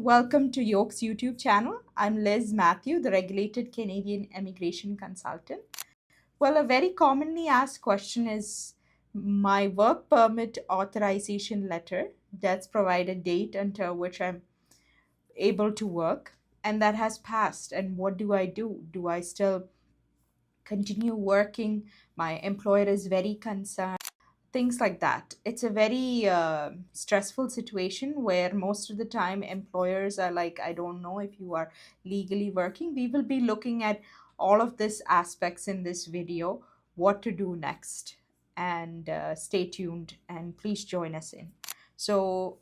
welcome to Yoke's YouTube channel. I'm Liz Mathew, the regulated Canadian immigration consultant. Well, a very commonly asked question is my work permit authorization letter that's provided date until which I'm able to work and that has passed. And what do I do? Do I still continue working? My employer is very concerned, things like that. It's a very stressful situation where most of the time employers are like, I don't know if you are legally working. We will be looking at all of these aspects in this video, what to do next. And stay tuned and please join us in. So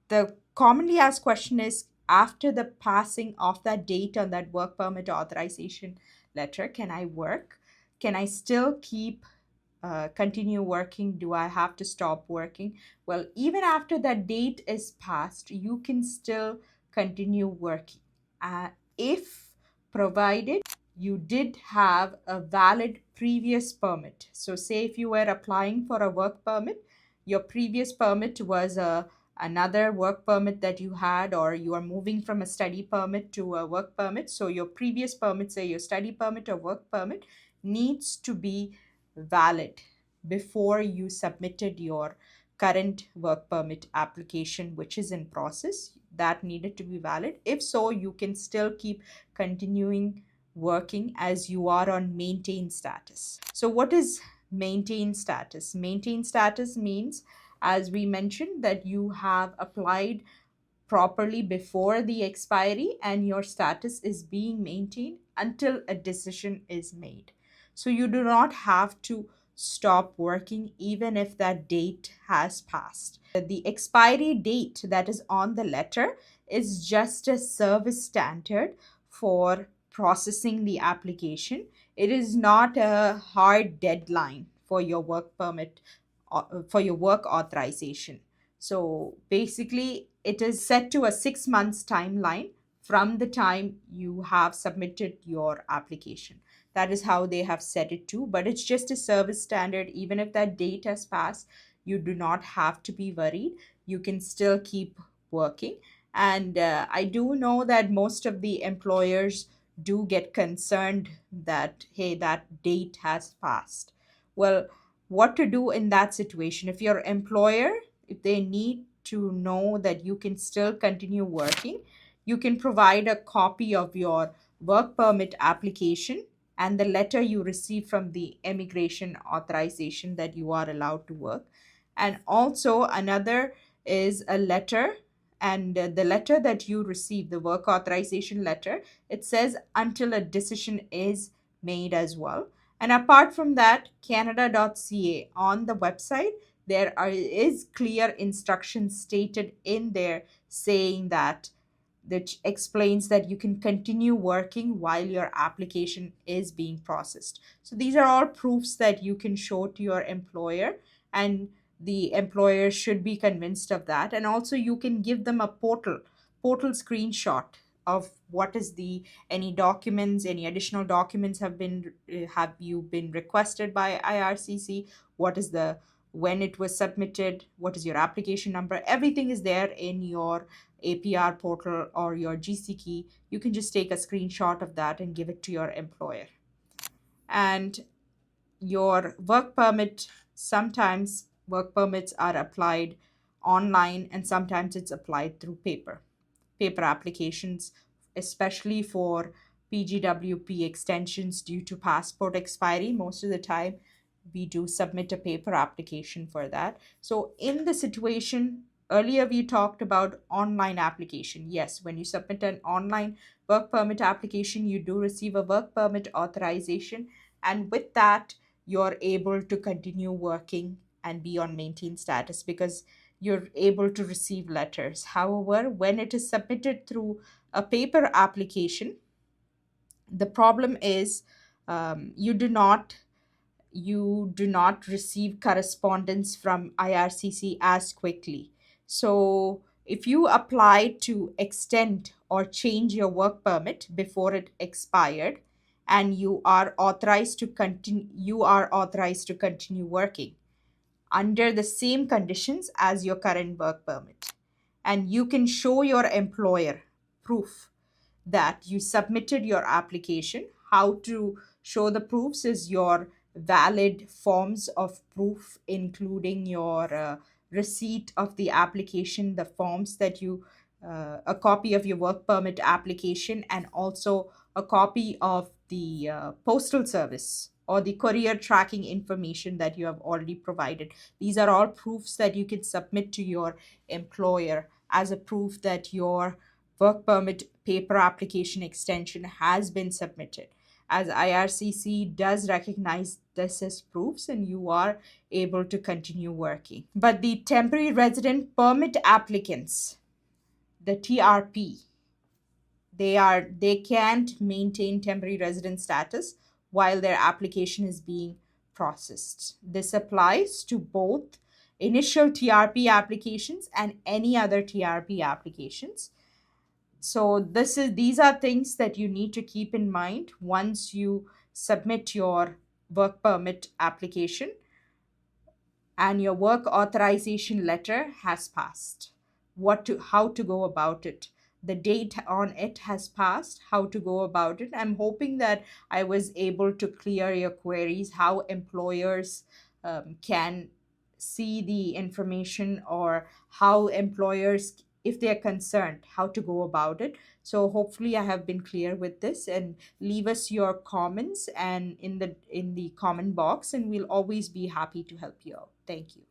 the commonly asked question is, after the passing of that date on that work permit authorization letter, can I work? Can I still continue working? Do I have to stop working? Well, even after that date is passed, you can still continue working, if provided you did have a valid previous permit. So say if you were applying for a work permit, your previous permit was another work permit that you had, or you are moving from a study permit to a work permit. So your previous permit, say your study permit or work permit, needs to be valid before you submitted your current work permit application, which is in process. That needed to be valid. If so, you can still keep continuing working as you are on maintain status. So what is maintain status? Maintain status means, as we mentioned, that you have applied properly before the expiry and your status is being maintained until a decision is made. So you do not have to stop working even if that date has passed. The expiry date that is on the letter is just a service standard for processing the application. It is not a hard deadline for your work permit, for your work authorization. So basically, it is set to a 6 months timeline from the time you have submitted your application. That is how they have set it to, but it's just a service standard. Even if that date has passed, you do not have to be worried. You can still keep working. And I do know that most of the employers do get concerned that, hey, that date has passed. Well, what to do in that situation? If your employer, if they need to know that you can still continue working, you can provide a copy of your work permit application and the letter you receive from the immigration authorization that you are allowed to work. And also another is a letter, and the letter that you receive, the work authorization letter, it says until a decision is made as well. And apart from that, canada.ca on the website, is clear instructions stated in there saying that explains that you can continue working while your application is being processed. So these are all proofs that you can show to your employer, and the employer should be convinced of that. And also you can give them a portal screenshot of what is the any documents, any additional documents have you been requested by IRCC, what is the when it was submitted, what is your application number. Everything is there in your APR portal or your GC key. You can just take a screenshot of that and give it to your employer. And your work permit, sometimes work permits are applied online and sometimes it's applied through paper applications, especially for PGWP extensions due to passport expiry. Most of the time we do submit a paper application for that. So in the situation, earlier we talked about online application. Yes, when you submit an online work permit application, you do receive a work permit authorization, and with that you're able to continue working and be on maintain status because you're able to receive letters. However, when it is submitted through a paper application, the problem is you do not receive correspondence from IRCC as quickly. So if you apply to extend or change your work permit before it expired and you are authorized to continue working under the same conditions as your current work permit. and you can show your employer proof that you submitted your application. How to show the proofs is your valid forms of proof, including your receipt of the application, the forms that you, a copy of your work permit application, and also a copy of the postal service or the courier tracking information that you have already provided. These are all proofs that you can submit to your employer as a proof that your work permit paper application extension has been submitted, as IRCC does recognize this as proofs and you are able to continue working. But the temporary resident permit applicants, the TRP, they can't maintain temporary resident status while their application is being processed. This applies to both initial TRP applications and any other TRP applications. So these are things that you need to keep in mind once you submit your work permit application and your work authorization letter has passed. How to go about it. The date on it has passed, how to go about it. I'm hoping that I was able to clear your queries, how employers can see the information, or how employers, if they're concerned, how to go about it. So hopefully I have been clear with this, and leave us your comments and in the comment box, and we'll always be happy to help you out. Thank you.